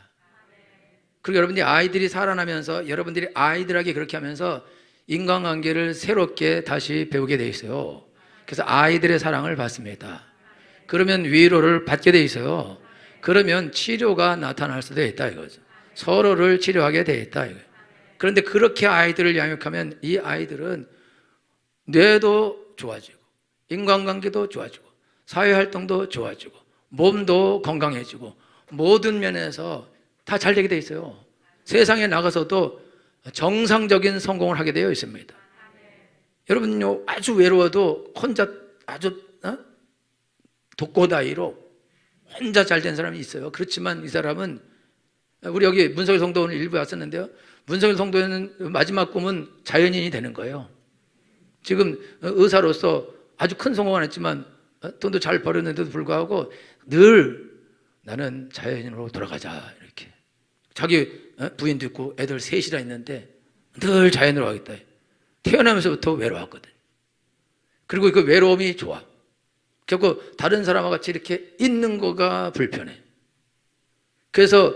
그리고 여러분들이 아이들이 살아나면서 여러분들이 아이들에게 그렇게 하면서 인간관계를 새롭게 다시 배우게 돼 있어요. 그래서 아이들의 사랑을 받습니다. 그러면 위로를 받게 돼 있어요. 그러면 치료가 나타날 수도 있다 이거죠. 서로를 치료하게 돼 있다 이거예요. 그런데 그렇게 아이들을 양육하면 이 아이들은 뇌도 좋아지고 인간관계도 좋아지고 사회활동도 좋아지고 몸도 건강해지고 모든 면에서 다 잘 되게 돼 있어요. 세상에 나가서도 정상적인 성공을 하게 되어 있습니다. 여러분요, 아주 외로워도 혼자 아주 독고다이로 혼자 잘 된 사람이 있어요. 그렇지만 이 사람은, 우리 여기 문석일 성도 오늘 일부 왔었는데요, 문석일 성도는 마지막 꿈은 자연인이 되는 거예요. 지금 의사로서 아주 큰 성공은 했지만 돈도 잘 벌었는데도 불구하고 늘 나는 자연인으로 돌아가자, 이렇게. 자기 부인도 있고 애들 셋이나 있는데 늘 자연으로 가겠다. 태어나면서부터 외로웠거든. 그리고 그 외로움이 좋아. 결국 다른 사람과 같이 이렇게 있는 거가 불편해. 그래서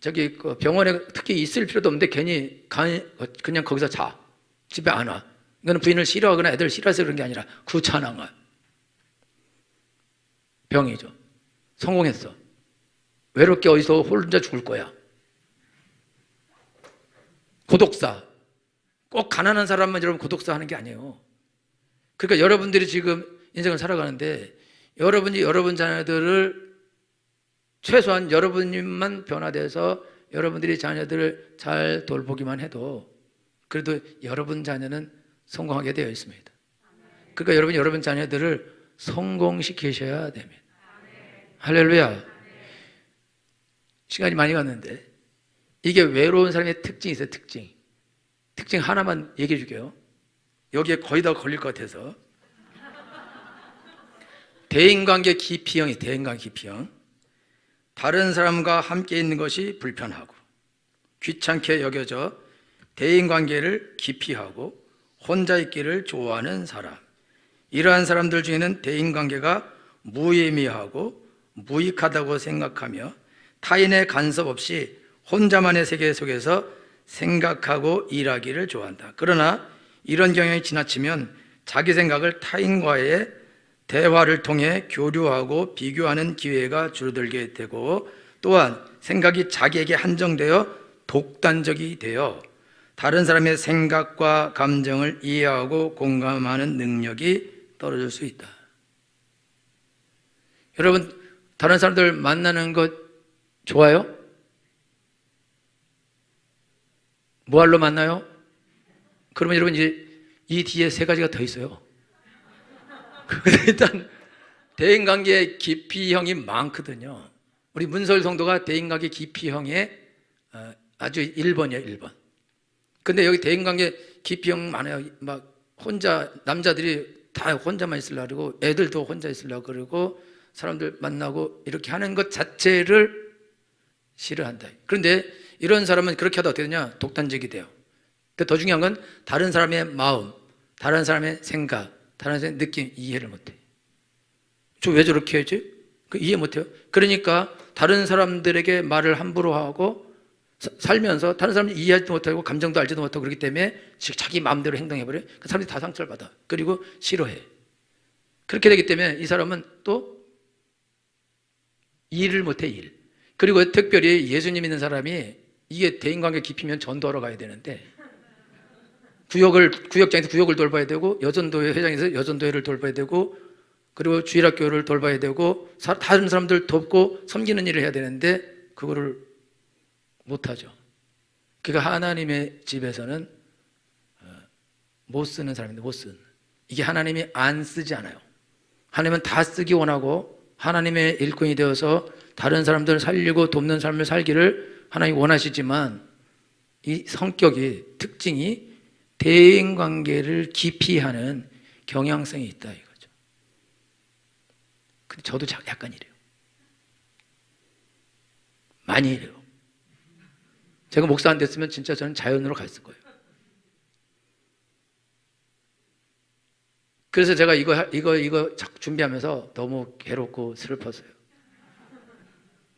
저기 병원에 특히 있을 필요도 없는데 괜히 그냥 거기서 자. 집에 안 와. 이거는 부인을 싫어하거나 애들 싫어해서 그런 게 아니라 귀찮아 가. 병이죠. 성공했어. 외롭게 어디서 혼자 죽을 거야. 고독사. 꼭 가난한 사람만 여러분 고독사 하는 게 아니에요. 그러니까 여러분들이 지금 인생을 살아가는데 여러분이 여러분 자녀들을 최소한 여러분만 변화돼서 여러분들이 자녀들을 잘 돌보기만 해도 그래도 여러분 자녀는 성공하게 되어 있습니다. 그러니까 여러분이 여러분 자녀들을 성공시키셔야 됩니다. 할렐루야. 시간이 많이 갔는데 이게 외로운 사람의 특징이 있어요. 특징 하나만 얘기해 줄게요. 여기에 거의 다 걸릴 것 같아서. 대인관계 기피형이 대인관계 기피형. 다른 사람과 함께 있는 것이 불편하고 귀찮게 여겨져 대인관계를 기피하고 혼자 있기를 좋아하는 사람. 이러한 사람들 중에는 대인관계가 무의미하고 무익하다고 생각하며 타인의 간섭 없이 혼자만의 세계 속에서 생각하고 일하기를 좋아한다. 그러나 이런 경향이 지나치면 자기 생각을 타인과의 대화를 통해 교류하고 비교하는 기회가 줄어들게 되고 또한 생각이 자기에게 한정되어 독단적이 되어 다른 사람의 생각과 감정을 이해하고 공감하는 능력이 떨어질 수 있다. 여러분, 다른 사람들 만나는 것 좋아요? 뭐하러 만나요? 그러면 여러분 이제 이 뒤에 세 가지가 더 있어요. 일단 대인관계 기피형이 많거든요. 우리 문설 성도가 대인관계 기피형의 아주 1번이에요, 1번. 근데 여기 대인관계 기피형 많아요. 막 혼자, 남자들이 다 혼자만 있으려고 그러고 애들도 혼자 있으려고 그러고 사람들 만나고 이렇게 하는 것 자체를 싫어한다. 그런데 이런 사람은 그렇게 하다 어떻게 되냐? 독단적이 돼요. 근데 더 중요한 건 다른 사람의 마음, 다른 사람의 생각, 다른 사람의 느낌 이해를 못해. 저 왜 저렇게 하지? 이해 못해요. 그러니까 다른 사람들에게 말을 함부로 하고 살면서 다른 사람을 이해하지도 못하고 감정도 알지도 못하고 그렇기 때문에 자기 마음대로 행동해버려요. 그 사람들이 다 상처를 받아. 그리고 싫어해. 그렇게 되기 때문에 이 사람은 또 일을 못해, 일. 그리고 특별히 예수님 믿는 사람이 이게 대인관계 깊이면 전도하러 가야 되는데 구역장에서 구역을 돌봐야 되고 여전도회 회장에서 여전도회를 돌봐야 되고 그리고 주일학교를 돌봐야 되고 다른 사람들 돕고 섬기는 일을 해야 되는데 그거를 못하죠. 그러니까 하나님의 집에서는 못 쓰는 사람인데 못 쓰는. 이게 하나님이 안 쓰지 않아요. 하나님은 다 쓰기 원하고 하나님의 일꾼이 되어서 다른 사람들을 살리고 돕는 삶을 살기를 하나님이 원하시지만 이 성격이 특징이 대인관계를 기피하는 경향성이 있다 이거죠. 근데 저도 약간 이래요. 많이 이래요. 제가 목사 안 됐으면 진짜 저는 자연으로 갔을 거예요. 그래서 제가 이거 준비하면서 너무 괴롭고 슬펐어요.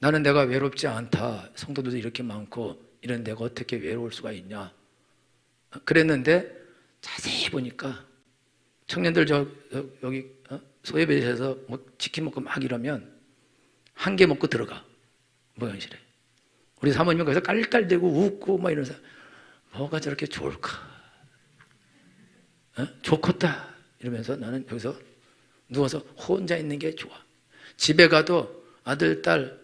나는 내가 외롭지 않다. 성도들도 이렇게 많고 이런 내가 어떻게 외로울 수가 있냐. 그랬는데 자세히 보니까 청년들 여기 소예배에서 뭐 치킨 먹고 막 이러면 한 개 먹고 들어가. 모양실에. 우리 사모님은 거기서 깔깔대고 웃고 막 이러면서 뭐가 저렇게 좋을까? 좋겠다. 이러면서 나는 여기서 누워서 혼자 있는 게 좋아. 집에 가도 아들, 딸,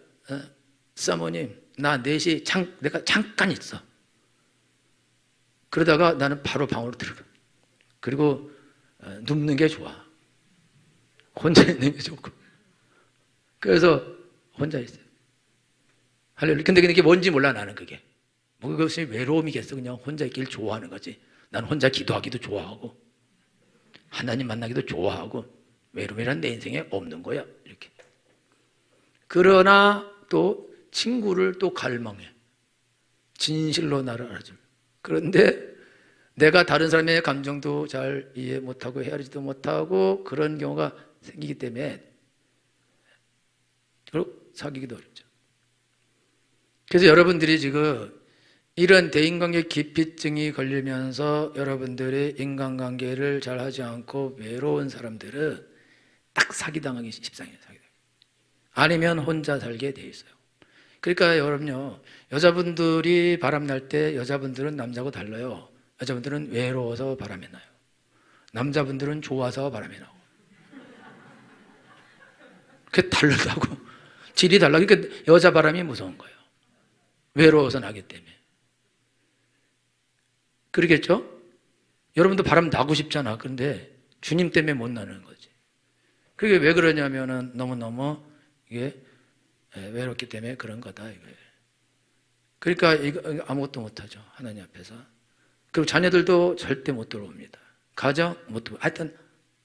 사모님, 나 넷이 내가 잠깐 있어. 그러다가 나는 바로 방으로 들어가. 그리고 눕는 게 좋아. 혼자 있는 게 좋고. 그래서 혼자 있어요. 할렐루야. 근데 그게 뭔지 몰라, 나는 그게. 뭐 그것이 외로움이겠어. 그냥 혼자 있길 좋아하는 거지. 난 혼자 기도하기도 좋아하고, 하나님 만나기도 좋아하고, 외로움이란 내 인생에 없는 거야. 이렇게. 그러나 또 친구를 또 갈망해. 진실로 나를 알아줄. 그런데 내가 다른 사람의 감정도 잘 이해 못하고 헤아리지도 못하고 그런 경우가 생기기 때문에 결국 사귀기도 어렵죠. 그래서 여러분들이 지금 이런 대인관계 기피증이 걸리면서 여러분들이 인간관계를 잘 하지 않고 외로운 사람들은 딱 사기당하기 십상이에요. 아니면 혼자 살게 돼 있어요. 그러니까 여러분요, 여자분들이 바람날 때 여자분들은 남자하고 달라요. 여자분들은 외로워서 바람이 나요. 남자분들은 좋아서 바람이 나고. 그게 다르다고. 질이 달라. 그러니까 여자 바람이 무서운 거예요. 외로워서 나기 때문에. 그러겠죠? 여러분도 바람 나고 싶잖아. 그런데 주님 때문에 못 나는 거지. 그게 왜 그러냐면은 너무너무 이게 외롭기 때문에 그런 거다. 이거예요. 그러니까 이거 아무것도 못하죠. 하나님 앞에서. 그리고 자녀들도 절대 못 들어옵니다. 가정 못 들어오고. 하여튼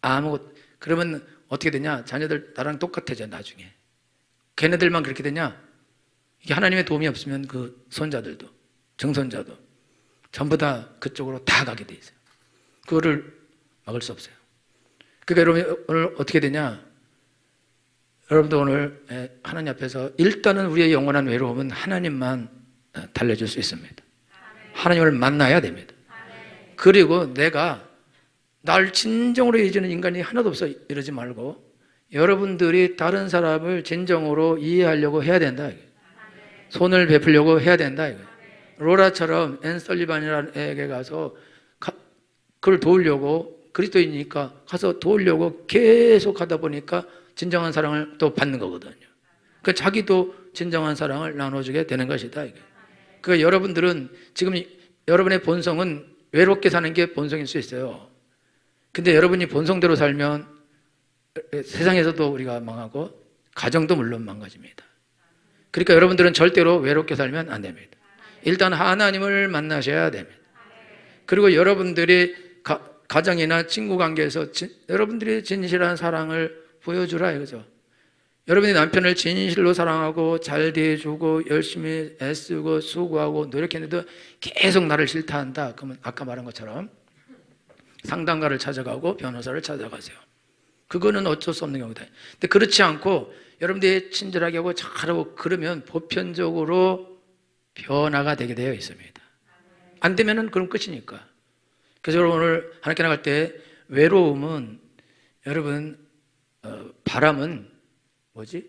아무것도. 그러면 어떻게 되냐? 자녀들 나랑 똑같아져 나중에. 걔네들만 그렇게 되냐? 이게 하나님의 도움이 없으면 그 손자들도 증손자도 전부 다 그쪽으로 다 가게 돼 있어요. 그거를 막을 수 없어요. 그러니까 여러분 오늘 어떻게 되냐? 여러분도 오늘 하나님 앞에서 일단은 우리의 영원한 외로움은 하나님만 달래줄 수 있습니다. 하나님을 만나야 됩니다. 그리고 내가 날 진정으로 이해해주는 인간이 하나도 없어 이러지 말고 여러분들이 다른 사람을 진정으로 이해하려고 해야 된다. 손을 베풀려고 해야 된다. 로라처럼 앤 설리반이라는 애에게 가서 그걸 도우려고 그리스도인이니까 가서 도우려고 계속 하다 보니까 진정한 사랑을 또 받는 거거든요. 그러니까 자기도 진정한 사랑을 나눠주게 되는 것이다. 그러니까 여러분들은 지금 여러분의 본성은 외롭게 사는 게 본성일 수 있어요. 근데 여러분이 본성대로 살면 세상에서도 우리가 망하고 가정도 물론 망가집니다. 그러니까 여러분들은 절대로 외롭게 살면 안 됩니다. 일단 하나님을 만나셔야 됩니다. 그리고 여러분들이 가정이나 친구 관계에서 여러분들이 진실한 사랑을 보여주라 이거죠. 여러분이 남편을 진실로 사랑하고 잘 대해주고 열심히 애쓰고 수고하고 노력했는데도 계속 나를 싫다한다. 그러면 아까 말한 것처럼 상담가를 찾아가고 변호사를 찾아가세요. 그거는 어쩔 수 없는 경우다. 근데 그렇지 않고 여러분들이 친절하게 하고 잘하고 그러면 보편적으로 변화가 되게 되어 있습니다. 안 되면은 그럼 끝이니까. 그래서 여러분 오늘 하나님께 나갈 때 외로움은 여러분 바람은 뭐지?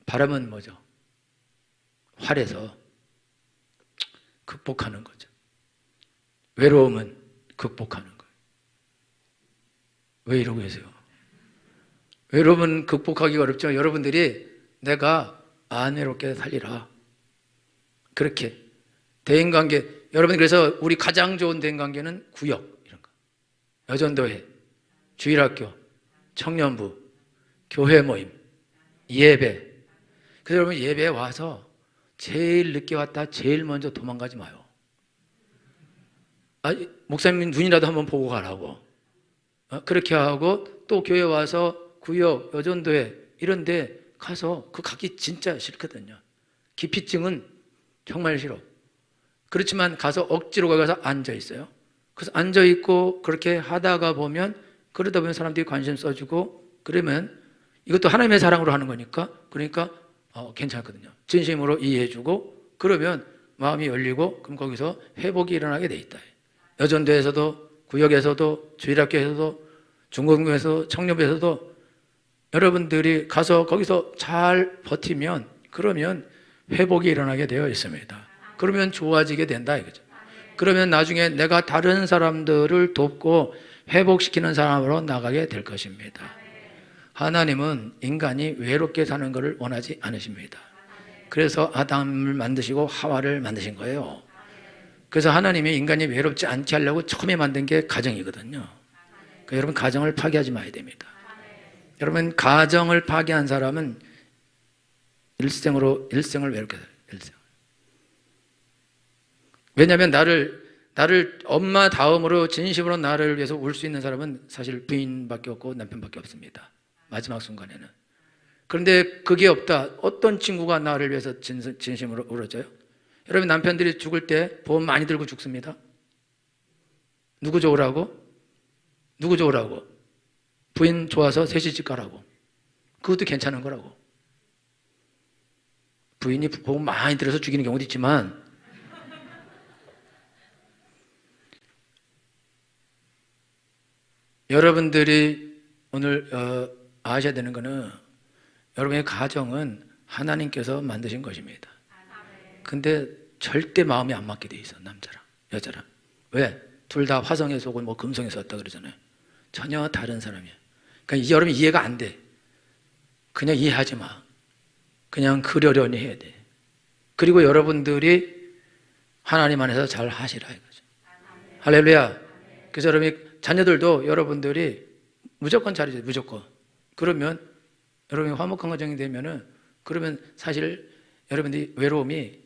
바람은 뭐죠? 활에서 극복하는 거죠. 외로움은 극복하는 거예요. 왜 이러고 계세요? 외로움은 극복하기가 어렵죠. 여러분들이 내가 안 외롭게 살리라. 그렇게 대인관계 여러분 그래서 우리 가장 좋은 대인관계는 구역 이런 거. 여전도회, 주일학교, 청년부, 교회 모임, 예배. 그래서 여러분 예배에 와서 제일 늦게 왔다 제일 먼저 도망가지 마요. 목사님 눈이라도 한번 보고 가라고. 그렇게 하고 또 교회 와서 구역, 여전도회 이런 데 가서 그 가기 진짜 싫거든요. 기피증은 정말 싫어. 그렇지만 가서 억지로 가서 앉아 있어요. 그래서 앉아 있고 그렇게 하다가 보면 그러다 보면 사람들이 관심 써주고 그러면 이것도 하나님의 사랑으로 하는 거니까 그러니까 괜찮거든요. 진심으로 이해해주고 그러면 마음이 열리고 그럼 거기서 회복이 일어나게 돼 있다. 여전도에서도 구역에서도 주일학교에서도 중고등부에서도 청년부에서도 여러분들이 가서 거기서 잘 버티면 그러면 회복이 일어나게 되어 있습니다. 그러면 좋아지게 된다 이거죠. 그러면 나중에 내가 다른 사람들을 돕고 회복시키는 사람으로 나가게 될 것입니다. 하나님은 인간이 외롭게 사는 것을 원하지 않으십니다. 그래서 아담을 만드시고 하와를 만드신 거예요. 그래서 하나님이 인간이 외롭지 않게 하려고 처음에 만든 게 가정이거든요. 그러니까 여러분 가정을 파괴하지 마야 됩니다. 여러분 가정을 파괴한 사람은 일생을 외롭게 살아요. 일생. 왜냐하면 나를 엄마 다음으로 진심으로 나를 위해서 울 수 있는 사람은 사실 부인밖에 없고 남편밖에 없습니다. 마지막 순간에는. 그런데 그게 없다. 어떤 친구가 나를 위해서 진심으로 울어줘요? 여러분 남편들이 죽을 때 보험 많이 들고 죽습니다. 누구 좋으라고? 누구 좋으라고? 부인 좋아서 셋이 집 가라고. 그것도 괜찮은 거라고. 부인이 보험 많이 들어서 죽이는 경우도 있지만 여러분들이 오늘 아셔야 되는 거는 여러분의 가정은 하나님께서 만드신 것입니다. 근데 절대 마음이 안 맞게 돼 있어. 남자랑 여자랑. 왜? 둘 다 화성에 속고 뭐 금성에 섰다 그러잖아요. 전혀 다른 사람이야. 그러니까 여러분 이해가 안 돼. 그냥 이해하지 마. 그냥 그러려니 해야 돼. 그리고 여러분들이 하나님 안에서 잘 하시라 이거죠. 할렐루야. 그래서 여러분이 자녀들도 여러분들이 무조건 잘해줘요. 무조건. 그러면 여러분이 화목한 가정이 되면은 그러면 사실 여러분들이 외로움이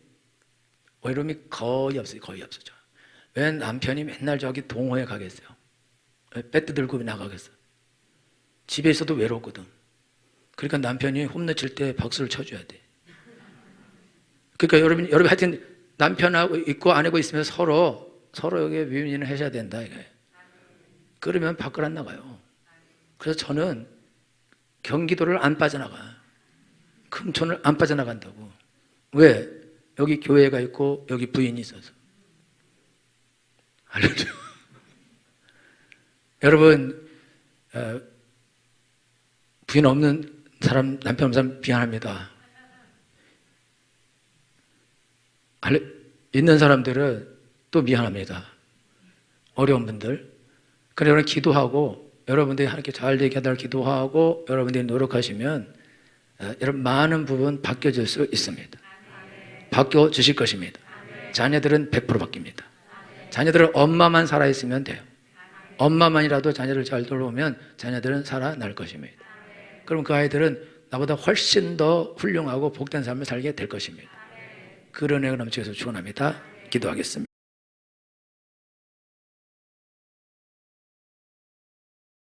거의 없어요. 거의 없어져. 왜 남편이 맨날 저기 동호회 가겠어요? 배트 들고 나가겠어? 집에 있어도 외롭거든. 그러니까 남편이 홈런 칠 때 박수를 쳐줘야 돼. 그러니까 여러분 하여튼 남편하고 있고 아내고 있으면 서로에게 위인을 하셔야 된다 이거예요. 그러면 밖을 안 나가요. 그래서 저는 경기도를 안 빠져나가. 금촌을 안 빠져나간다고. 왜? 여기 교회가 있고 여기 부인이 있어서. 알죠? 여러분 부인 없는 사람, 남편 없는 사람 미안합니다. 있는 사람들은 또 미안합니다. 어려운 분들. 그래서 여러분 기도하고 여러분들이 하나님께 잘 되게 하도록 기도하고 여러분들이 노력하시면 여러분 많은 부분 바뀌어질 수 있습니다. 바뀌어주실 것입니다. 자녀들은 100% 바뀝니다. 자녀들은 엄마만 살아있으면 돼요. 엄마만이라도 자녀를 잘 돌보면 자녀들은 살아날 것입니다. 그럼 그 아이들은 나보다 훨씬 더 훌륭하고 복된 삶을 살게 될 것입니다. 그런 애가 넘치게 해서 축원합니다. 기도하겠습니다.